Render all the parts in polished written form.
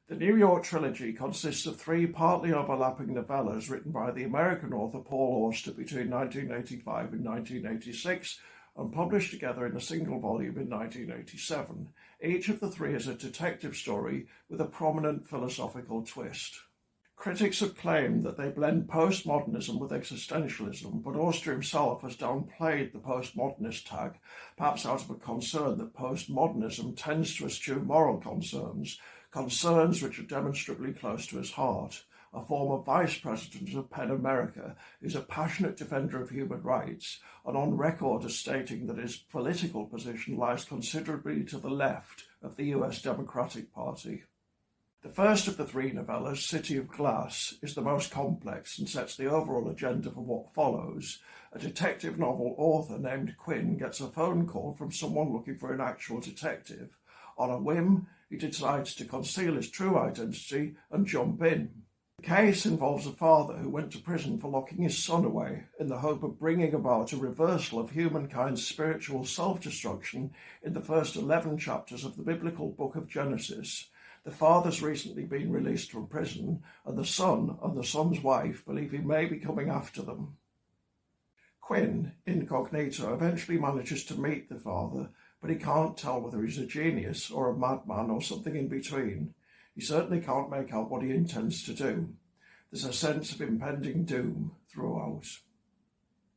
The New York Trilogy consists of three partly overlapping novellas written by the American author Paul Auster between 1985 and 1986 and published together in a single volume in 1987. Each of the three is a detective story with a prominent philosophical twist. Critics have claimed that they blend postmodernism with existentialism, but Auster himself has downplayed the postmodernist tag, perhaps out of a concern that postmodernism tends to eschew moral concerns which are demonstrably close to his heart. A former vice president of PEN America is a passionate defender of human rights and on record as stating that his political position lies considerably to the left of the US Democratic Party. The first of the three novellas, City of Glass, is the most complex and sets the overall agenda for what follows. A detective novel author named Quinn gets a phone call from someone looking for an actual detective. On a whim, he decides to conceal his true identity and jump in. The case involves a father who went to prison for locking his son away in the hope of bringing about a reversal of humankind's spiritual self-destruction in the first 11 chapters of the biblical book of Genesis. The father's recently been released from prison, and the son and the son's wife believe he may be coming after them. Quinn, incognito, eventually manages to meet the father, but he can't tell whether he's a genius or a madman or something in between. He certainly can't make out what he intends to do. There's a sense of impending doom throughout.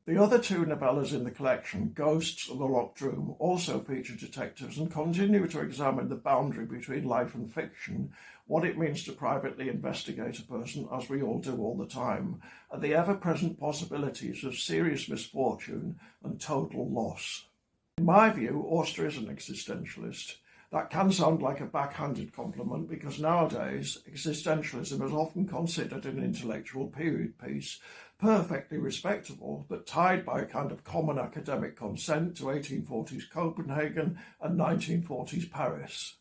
The other two novellas in the collection, Ghosts and The Locked Room, also feature detectives and continue to examine the boundary between life and fiction, what it means to privately investigate a person, as we all do all the time, and the ever-present possibilities of serious misfortune and total loss. In my view, Auster is an existentialist. That can sound like a backhanded compliment because nowadays existentialism is often considered an intellectual period piece, perfectly respectable, but tied by a kind of common academic consent to 1840s Copenhagen and 1940s Paris.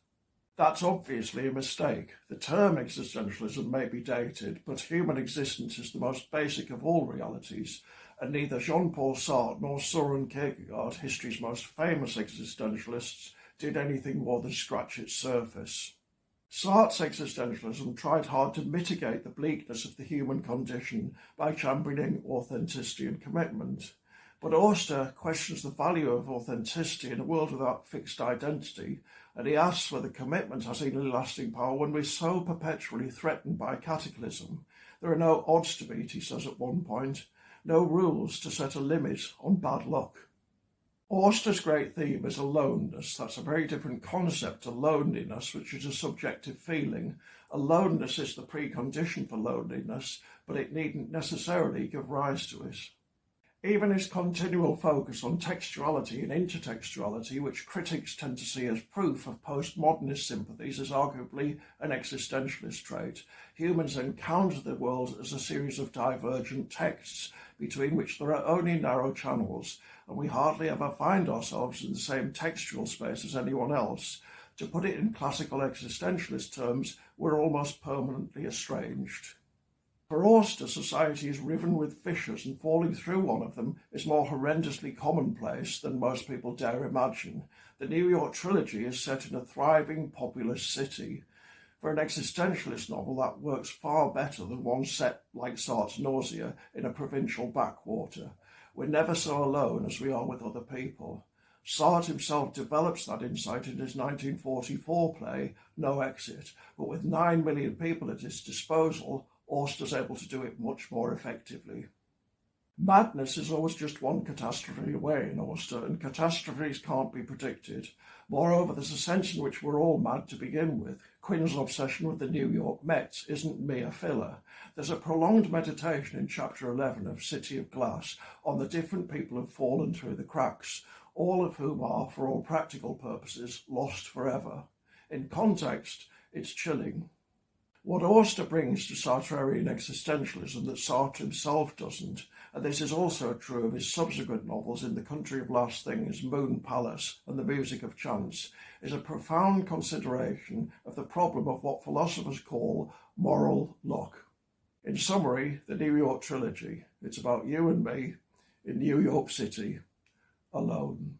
That's obviously a mistake. The term existentialism may be dated, but human existence is the most basic of all realities, and neither Jean-Paul Sartre nor Søren Kierkegaard, history's most famous existentialists, did anything more than scratch its surface. Sartre's existentialism tried hard to mitigate the bleakness of the human condition by championing authenticity and commitment. But Auster questions the value of authenticity in a world without fixed identity, and he asks whether commitment has any lasting power when we're so perpetually threatened by cataclysm. There are no odds to beat, he says at one point, no rules to set a limit on bad luck. Auster's great theme is aloneness. That's a very different concept to loneliness, which is a subjective feeling. Aloneness is the precondition for loneliness, but it needn't necessarily give rise to it. Even his continual focus on textuality and intertextuality, which critics tend to see as proof of postmodernist sympathies, is arguably an existentialist trait. Humans encounter the world as a series of divergent texts, between which there are only narrow channels, and we hardly ever find ourselves in the same textual space as anyone else. To put it in classical existentialist terms, we're almost permanently estranged. For Auster, society is riven with fissures, and falling through one of them is more horrendously commonplace than most people dare imagine. The New York Trilogy is set in a thriving, populous city. For an existentialist novel, that works far better than one set, like Sartre's Nausea, in a provincial backwater. We're never so alone as we are with other people. Sartre himself develops that insight in his 1944 play, No Exit, but with 9 million people at his disposal, Auster's able to do it much more effectively. Madness is always just one catastrophe away in Auster, and catastrophes can't be predicted. Moreover, there's a sense in which we're all mad to begin with. Quinn's obsession with the New York Mets isn't mere filler. There's a prolonged meditation in chapter 11 of City of Glass on the different people who've fallen through the cracks, all of whom are, for all practical purposes, lost forever. In context, it's chilling. What Auster brings to Sartrean existentialism that Sartre himself doesn't, and this is also true of his subsequent novels In the Country of Last Things, Moon Palace, and The Music of Chance, is a profound consideration of the problem of what philosophers call moral luck. In summary, the New York Trilogy. It's about you and me in New York City, alone.